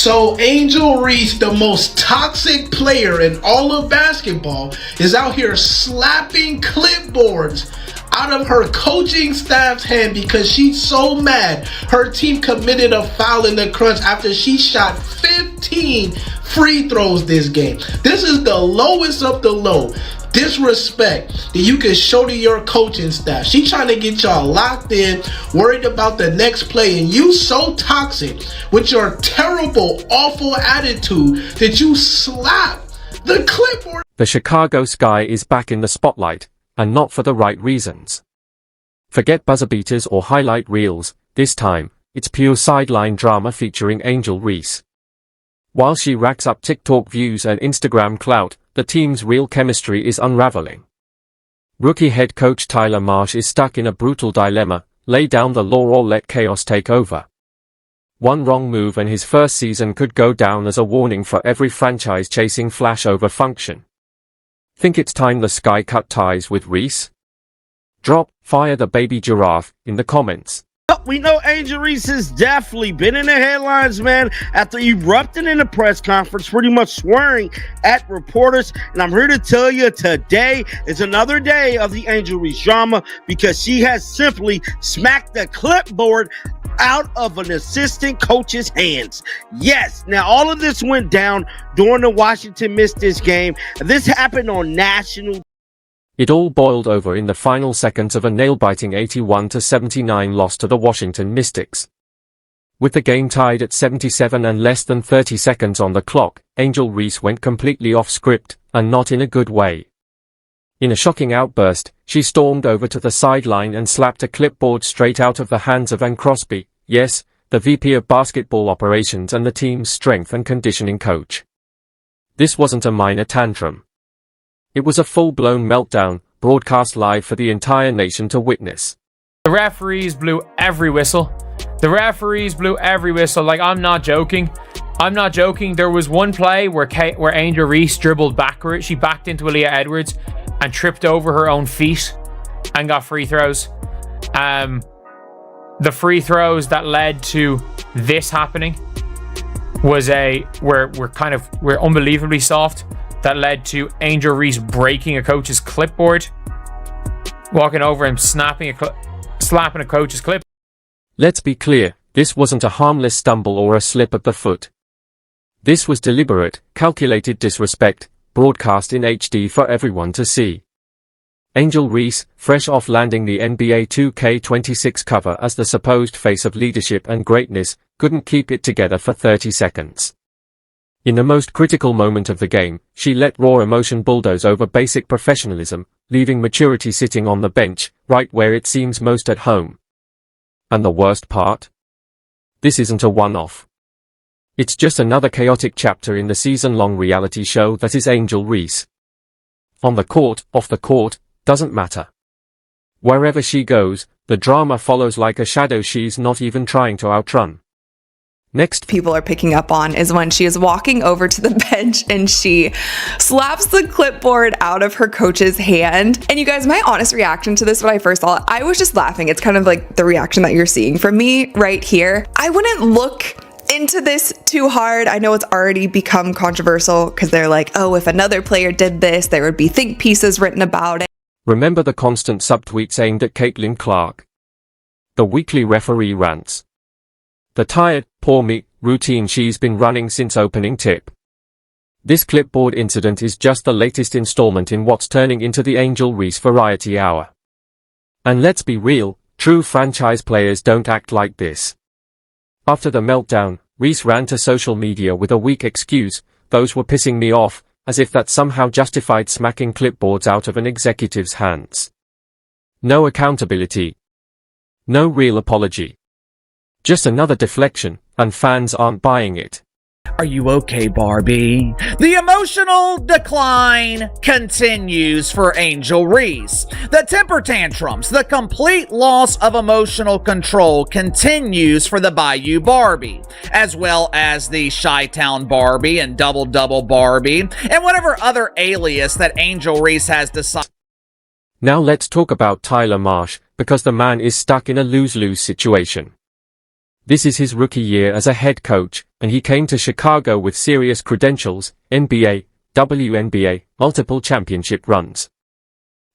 So Angel Reese, the most toxic player in all of basketball, is out here slapping clipboards out of her coaching staff's hand because she's so mad her team committed a foul in the crunch after she shot 15 free throws this game. This is the lowest of the low disrespect that you can show to your coaching staff. She trying to get y'all locked in, worried about the next play, and you so toxic with your terrible, awful attitude that you slap the clipboard. The Chicago Sky is back in the spotlight, and not for the right reasons. Forget buzzer beaters or highlight reels, this time, it's pure sideline drama featuring Angel Reese. While she racks up TikTok views and Instagram clout, the team's real chemistry is unraveling. Rookie head coach Tyler Marsh is stuck in a brutal dilemma: lay down the law or let chaos take over. One wrong move and his first season could go down as a warning for every franchise chasing flashover function. Think it's time the Sky cut ties with Reese? Drop "Fire the baby giraffe" in the comments. We know Angel Reese has definitely been in the headlines, man, after erupting in a press conference, pretty much swearing at reporters. And I'm here to tell you today is another day of the Angel Reese drama because she has simply smacked the clipboard out of an assistant coach's hands. Yes, now all of this went down during the Washington missed this game. This happened on national. It all boiled over in the final seconds of a nail-biting 81-79 loss to the Washington Mystics. With the game tied at 77 and less than 30 seconds on the clock, Angel Reese went completely off script, and not in a good way. In a shocking outburst, she stormed over to the sideline and slapped a clipboard straight out of the hands of Ann Crosby, yes, the VP of basketball operations and the team's strength and conditioning coach. This wasn't a minor tantrum. It was a full-blown meltdown, broadcast live for the entire nation to witness. The referees blew every whistle. Like, I'm not joking. There was one play where Angel Reese dribbled backwards. She backed into Aaliyah Edwards and tripped over her own feet and got free throws. The free throws that led to this happening were unbelievably soft. That led to Angel Reese breaking a coach's clipboard, walking over and slapping a coach's clip. Let's be clear, this wasn't a harmless stumble or a slip of the foot. This was deliberate, calculated disrespect, broadcast in HD for everyone to see. Angel Reese, fresh off landing the NBA 2K26 cover as the supposed face of leadership and greatness, couldn't keep it together for 30 seconds. In the most critical moment of the game, she let raw emotion bulldoze over basic professionalism, leaving maturity sitting on the bench, right where it seems most at home. And the worst part? This isn't a one-off. It's just another chaotic chapter in the season-long reality show that is Angel Reese. On the court, off the court, doesn't matter. Wherever she goes, the drama follows like a shadow she's not even trying to outrun. Next, people are picking up on is when she is walking over to the bench and she slaps the clipboard out of her coach's hand. And you guys, my honest reaction to this when I first saw it, I was just laughing. It's kind of like the reaction that you're seeing from me right here. I wouldn't look into this too hard. I know it's already become controversial because they're like, oh, if another player did this, there would be think pieces written about it. Remember the constant subtweets aimed at Caitlin Clark? The weekly referee rants. The tired, poor me routine she's been running since opening tip. This clipboard incident is just the latest installment in what's turning into the Angel Reese Variety Hour. And let's be real, true franchise players don't act like this. After the meltdown, Reese ran to social media with a weak excuse: "Those were pissing me off," as if that somehow justified smacking clipboards out of an executive's hands. No accountability. No real apology. Just another deflection, and fans aren't buying it. Are you okay, Barbie? The emotional decline continues for Angel Reese. The temper tantrums, the complete loss of emotional control continues for the Bayou Barbie, as well as the Chi-Town Barbie and Double Double Barbie, and whatever other alias that Angel Reese has decided. Now let's talk about Tyler Marsh, because the man is stuck in a lose-lose situation. This is his rookie year as a head coach, and he came to Chicago with serious credentials, NBA, WNBA, multiple championship runs.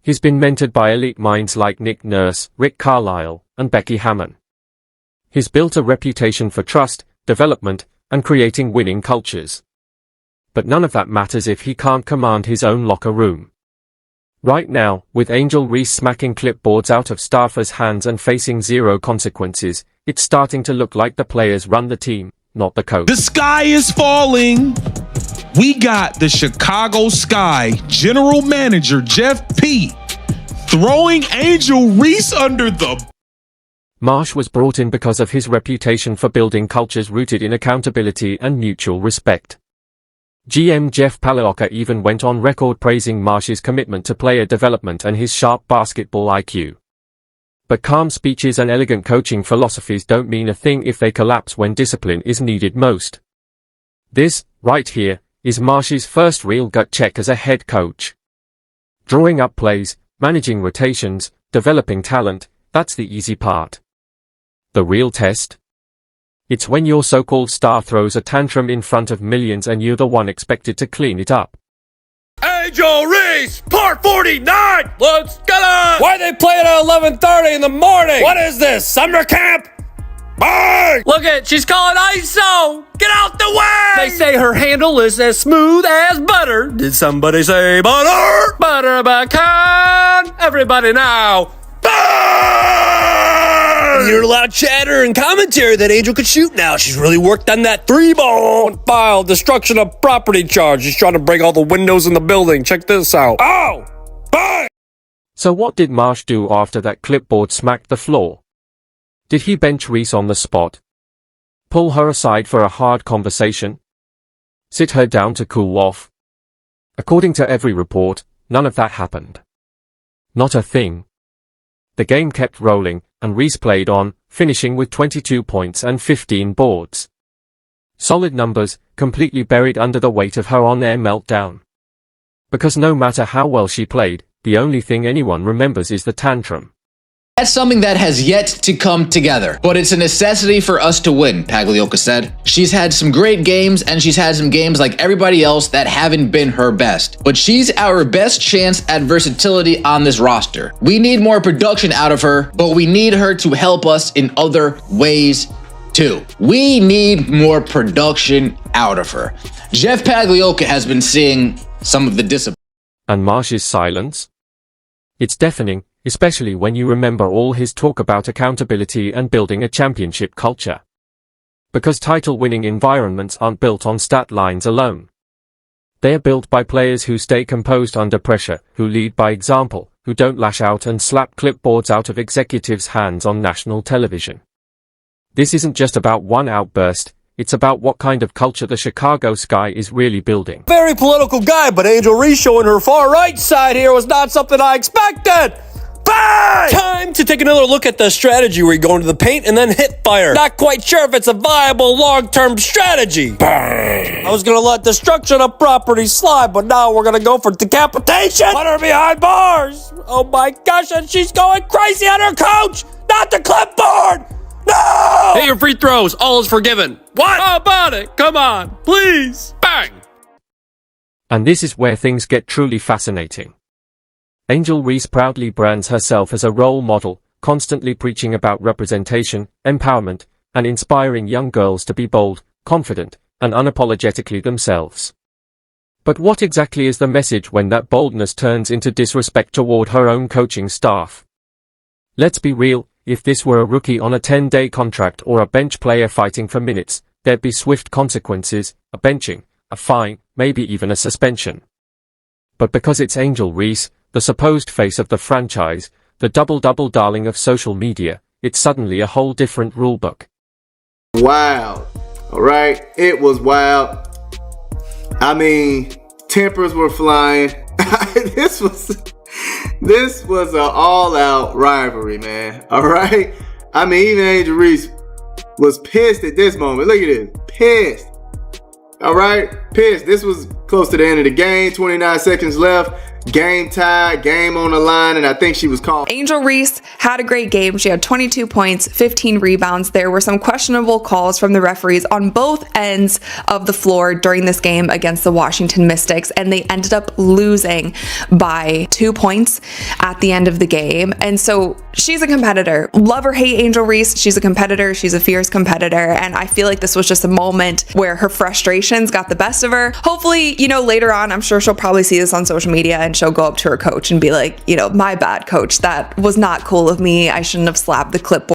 He's been mentored by elite minds like Nick Nurse, Rick Carlisle, and Becky Hammon. He's built a reputation for trust, development, and creating winning cultures. But none of that matters if he can't command his own locker room. Right now, with Angel Reese smacking clipboards out of staffers' hands and facing zero consequences, it's starting to look like the players run the team, not the coach. The sky is falling. We got the Chicago Sky general manager, Jeff Pete, throwing Angel Reese under the... Marsh was brought in because of his reputation for building cultures rooted in accountability and mutual respect. GM Jeff Pagliocca even went on record praising Marsh's commitment to player development and his sharp basketball IQ. But calm speeches and elegant coaching philosophies don't mean a thing if they collapse when discipline is needed most. This, right here, is Marsh's first real gut check as a head coach. Drawing up plays, managing rotations, developing talent, that's the easy part. The real test? It's when your so-called star throws a tantrum in front of millions and you're the one expected to clean it up. Angel Reese, part 49! Let's get it! Why they playing at 11:30 in the morning? What is this, summer camp? Bang! Look at, she's calling ISO! Get out the way! They say her handle is as smooth as butter. Did somebody say butter? Butter pecan! Everybody now! Bang! You heard a lot of chatter and commentary that Angel could shoot now. She's really worked on that 3-ball. File destruction of property charge. She's trying to break all the windows in the building. Check this out. Oh! Bang! So what did Marsh do after that clipboard smacked the floor? Did he bench Reese on the spot? Pull her aside for a hard conversation? Sit her down to cool off? According to every report, none of that happened. Not a thing. The game kept rolling, and Reese played on, finishing with 22 points and 15 boards. Solid numbers, completely buried under the weight of her on-air meltdown. Because no matter how well she played, the only thing anyone remembers is the tantrum. That's something that has yet to come together, but it's a necessity for us to win, Pagliocca said. She's had some great games, and she's had some games like everybody else that haven't been her best. But she's our best chance at versatility on this roster. We need more production out of her, but we need her to help us in other ways too. We need more production out of her. Jeff Pagliocca has been seeing some of the discipline. And Marsh's silence? It's deafening, especially when you remember all his talk about accountability and building a championship culture. Because title-winning environments aren't built on stat lines alone. They are built by players who stay composed under pressure, who lead by example, who don't lash out and slap clipboards out of executives' hands on national television. This isn't just about one outburst, it's about what kind of culture the Chicago Sky is really building. Very political guy, but Angel Reese showing her far right side here was not something I expected. Bang! Time to take another look at the strategy where you go into the paint and then hit fire. Not quite sure if it's a viable long-term strategy. Bang! I was gonna let destruction of property slide, but now we're gonna go for decapitation. Put her behind bars. Oh my gosh, and she's going crazy on her coach. Not the clipboard. No! Hey, your free throws. All is forgiven. What? How about it? Come on, please. Bang! And this is where things get truly fascinating. Angel Reese proudly brands herself as a role model, constantly preaching about representation, empowerment, and inspiring young girls to be bold, confident, and unapologetically themselves. But what exactly is the message when that boldness turns into disrespect toward her own coaching staff? Let's be real, if this were a rookie on a 10-day contract or a bench player fighting for minutes, there'd be swift consequences, a benching, a fine, maybe even a suspension. But because it's Angel Reese, the supposed face of the franchise, the double-double darling of social media, it's suddenly a whole different rulebook. Wild. Alright, it was wild. I mean, tempers were flying. This was an all-out rivalry, man. Alright? I mean, even Angel Reese was pissed at this moment. Look at this. Pissed. Alright? Pissed. This was close to the end of the game. 29 seconds left. game tied, game on the line, and I think she was called. Angel Reese had a great game. She had 22 points, 15 rebounds. There were some questionable calls from the referees on both ends of the floor during this game against the Washington Mystics, and they ended up losing by 2 points at the end of the game. And so she's a competitor. Love or hate Angel Reese, she's a competitor. She's a fierce competitor. And I feel like this was just a moment where her frustrations got the best of her. Hopefully, later on, I'm sure she'll probably see this on social media and she'll go up to her coach and be like, my bad, coach. That was not cool of me. I shouldn't have slapped the clipboard.